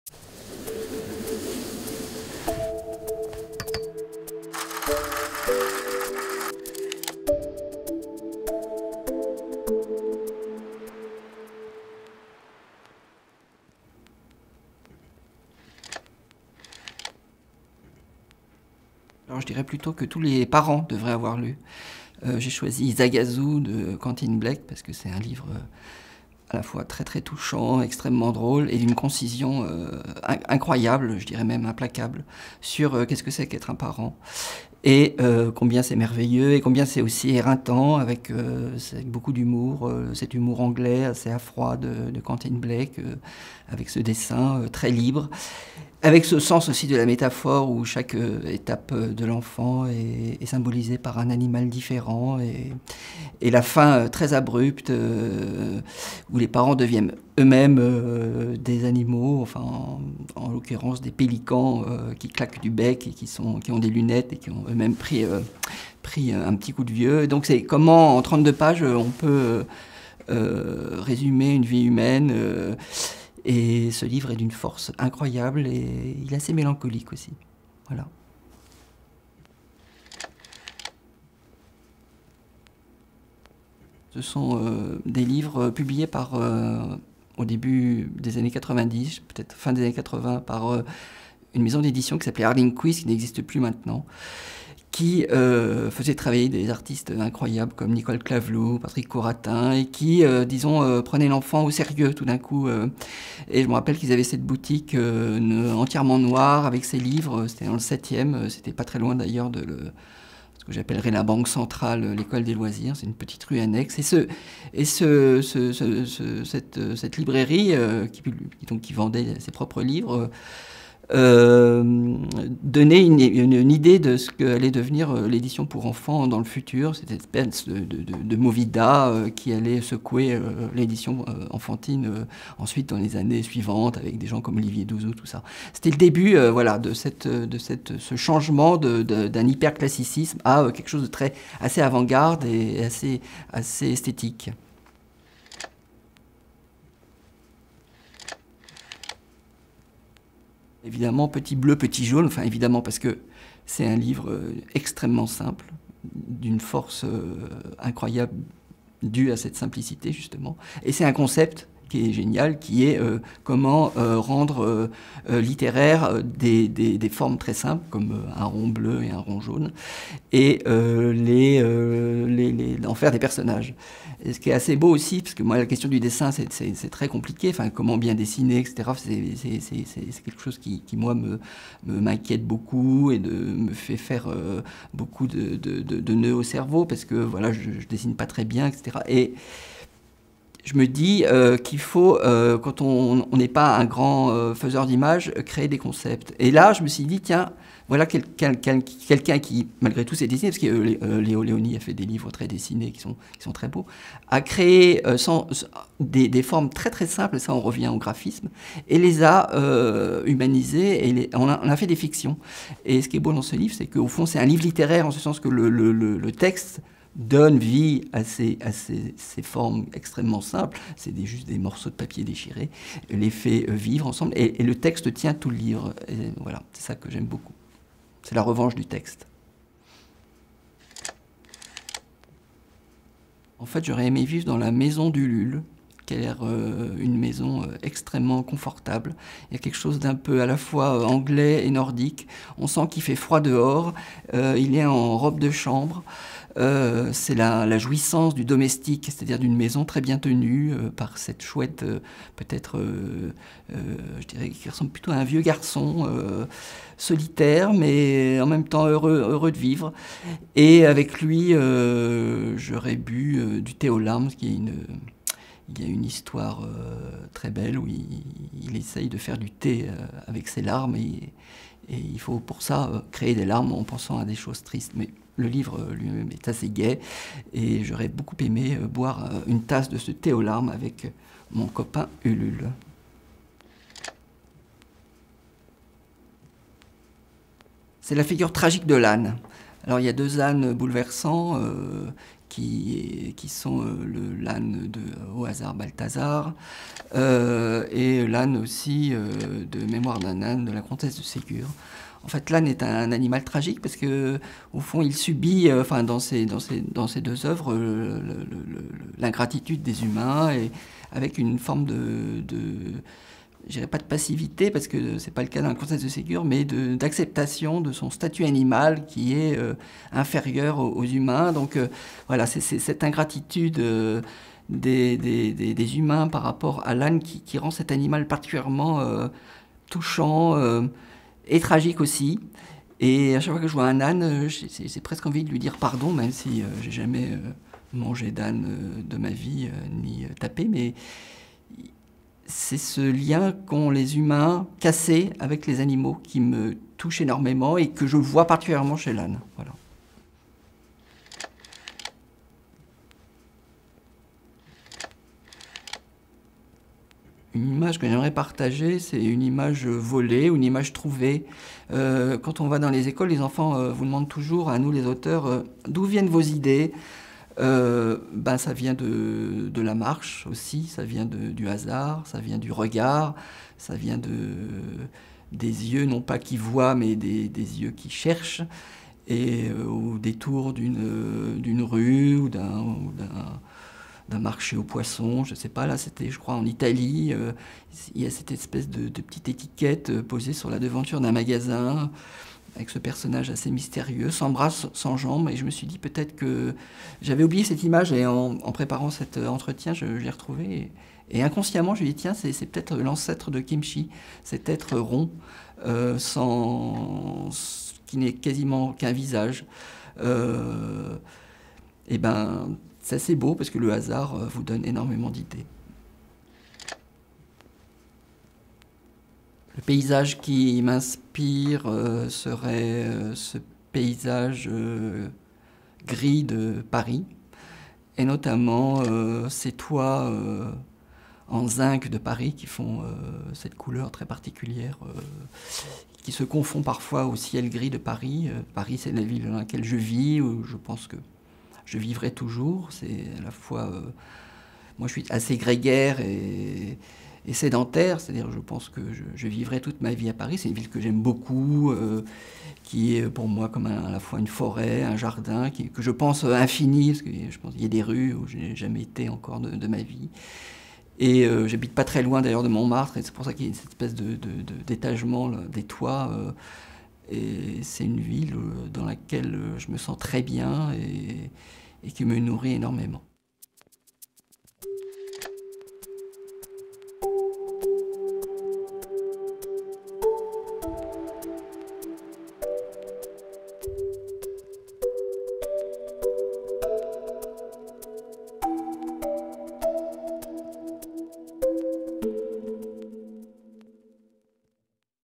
Alors je dirais plutôt que tous les parents devraient avoir lu. J'ai choisi Zagazu de Quentin Blake parce que c'est un livre à la fois très très touchant, extrêmement drôle et d'une concision incroyable, je dirais même implacable, sur qu'est-ce que c'est qu'être un parent. Et combien c'est merveilleux et combien c'est aussi éreintant avec beaucoup d'humour, cet humour anglais assez à froid de Quentin Blake, avec ce dessin très libre. Avec ce sens aussi de la métaphore où chaque étape de l'enfant est symbolisée par un animal différent et la fin très abrupte où les parents deviennent eux-mêmes des animaux, enfin en l'occurrence des pélicans qui claquent du bec et qui ont des lunettes et qui ont eux-mêmes pris un petit coup de vieux. Et donc c'est comment en 32 pages on peut résumer une vie humaine. Et ce livre est d'une force incroyable et il est assez mélancolique aussi. Voilà. Ce sont des livres publiés au début des années 90, peut-être fin des années 80, par une maison d'édition qui s'appelait Arling Quiz, qui n'existe plus maintenant, qui faisait travailler des artistes incroyables comme Nicole Clavelou, Patrick Couratin, et qui, disons, prenaient l'enfant au sérieux tout d'un coup. Et je me rappelle qu'ils avaient cette boutique entièrement noire avec ses livres, c'était dans le 7e, c'était pas très loin d'ailleurs de ce que j'appellerais la banque centrale, l'école des loisirs, c'est une petite rue annexe. Et cette librairie qui vendait ses propres livres, donner une idée de ce qu'allait devenir l'édition pour enfants dans le futur, cette espèce de movida qui allait secouer l'édition enfantine ensuite dans les années suivantes avec des gens comme Olivier Douzou, tout ça. C'était le début voilà, de ce changement d'un hyperclassicisme à quelque chose de assez avant-garde et assez esthétique. Évidemment, petit bleu, petit jaune, enfin évidemment parce que c'est un livre extrêmement simple, d'une force incroyable due à cette simplicité justement. Et c'est un concept qui est génial, qui est comment rendre littéraire des formes très simples, comme un rond bleu et un rond jaune, et en faire des personnages. Et ce qui est assez beau aussi, parce que moi la question du dessin c'est très compliqué, enfin comment bien dessiner, etc. C'est quelque chose qui moi m'inquiète beaucoup et me fait faire beaucoup de nœuds au cerveau, parce que voilà je dessine pas très bien, etc. Et je me dis qu'il faut, quand on n'est pas un grand faiseur d'images, créer des concepts. Et là, je me suis dit, tiens, voilà quelqu'un qui, malgré tout, s'est dessiné, parce que Léo Léoni a fait des livres très dessinés qui sont très beaux, a créé des formes très très simples, ça on revient au graphisme, et les a humanisées, et on a fait des fictions. Et ce qui est beau dans ce livre, c'est qu'au fond, c'est un livre littéraire, en ce sens que le texte donne vie à ces formes extrêmement simples, c'est juste des morceaux de papier déchirés, les fait vivre ensemble, et le texte tient tout le livre. Et voilà, c'est ça que j'aime beaucoup. C'est la revanche du texte. En fait, j'aurais aimé vivre dans la maison d'Ulule, qui a l'air une maison extrêmement confortable. Il y a quelque chose d'un peu à la fois anglais et nordique. On sent qu'il fait froid dehors. Il est en robe de chambre. C'est la jouissance du domestique, c'est-à-dire d'une maison très bien tenue par cette chouette, peut-être, je dirais, qui ressemble plutôt à un vieux garçon solitaire, mais en même temps heureux de vivre. Et avec lui, j'aurais bu du thé aux larmes, il y a une histoire très belle où il essaye de faire du thé avec ses larmes et il faut pour ça créer des larmes en pensant à des choses tristes. Mais le livre lui-même est assez gai et j'aurais beaucoup aimé boire une tasse de ce thé aux larmes avec mon copain Ulule. C'est la figure tragique de l'âne. Alors il y a deux ânes bouleversants qui sont l'âne au hasard Balthazar, et l'âne aussi de Mémoire d'un âne de la comtesse de Ségur. En fait, l'âne est un animal tragique parce que, au fond, il subit, enfin, dans ces deux œuvres, l'ingratitude des humains, et avec une forme je dirais pas de passivité, parce que c'est pas le cas dans la comtesse de Ségur, mais d'acceptation de son statut animal qui est inférieur aux humains. Donc voilà, c'est cette ingratitude des humains par rapport à l'âne qui rend cet animal particulièrement touchant et tragique aussi. Et à chaque fois que je vois un âne, j'ai presque envie de lui dire pardon, même si j'ai jamais mangé d'âne de ma vie, ni tapé, mais c'est ce lien qu'ont les humains cassé avec les animaux qui me touche énormément et que je vois particulièrement chez l'âne. Voilà. Une image que j'aimerais partager, c'est une image volée ou une image trouvée. Quand on va dans les écoles, les enfants vous demandent toujours, à nous les auteurs, d'où viennent vos idées. Ça vient de la marche aussi, ça vient du hasard, ça vient du regard, ça vient des yeux, non pas qui voient, mais des yeux qui cherchent, et au détour d'une rue ou d'un marché aux poissons, je ne sais pas, là c'était je crois en Italie, il y a cette espèce de petite étiquette posée sur la devanture d'un magasin, avec ce personnage assez mystérieux, sans bras, sans jambes, et je me suis dit peut-être que j'avais oublié cette image, et en préparant cet entretien, je l'ai retrouvée, et inconsciemment, je me dis tiens, c'est peut-être l'ancêtre de Kimchi, cet être rond, qui n'est quasiment qu'un visage. Et ben, c'est assez beau, parce que le hasard vous donne énormément d'idées. Le paysage qui m'inspire serait ce paysage gris de Paris, et notamment ces toits en zinc de Paris qui font cette couleur très particulière, qui se confond parfois au ciel gris de Paris. Paris, c'est la ville dans laquelle je vis, où je pense que je vivrai toujours. C'est à la fois... moi, je suis assez grégaire et sédentaire, c'est-à-dire je pense que je vivrai toute ma vie à Paris. C'est une ville que j'aime beaucoup, qui est pour moi comme à la fois une forêt, un jardin, que je pense infini, parce que je pense qu'il y a des rues où je n'ai jamais été encore de ma vie. Et j'habite pas très loin d'ailleurs de Montmartre, et c'est pour ça qu'il y a cette espèce d'étagement des toits. Et c'est une ville dans laquelle je me sens très bien et qui me nourrit énormément.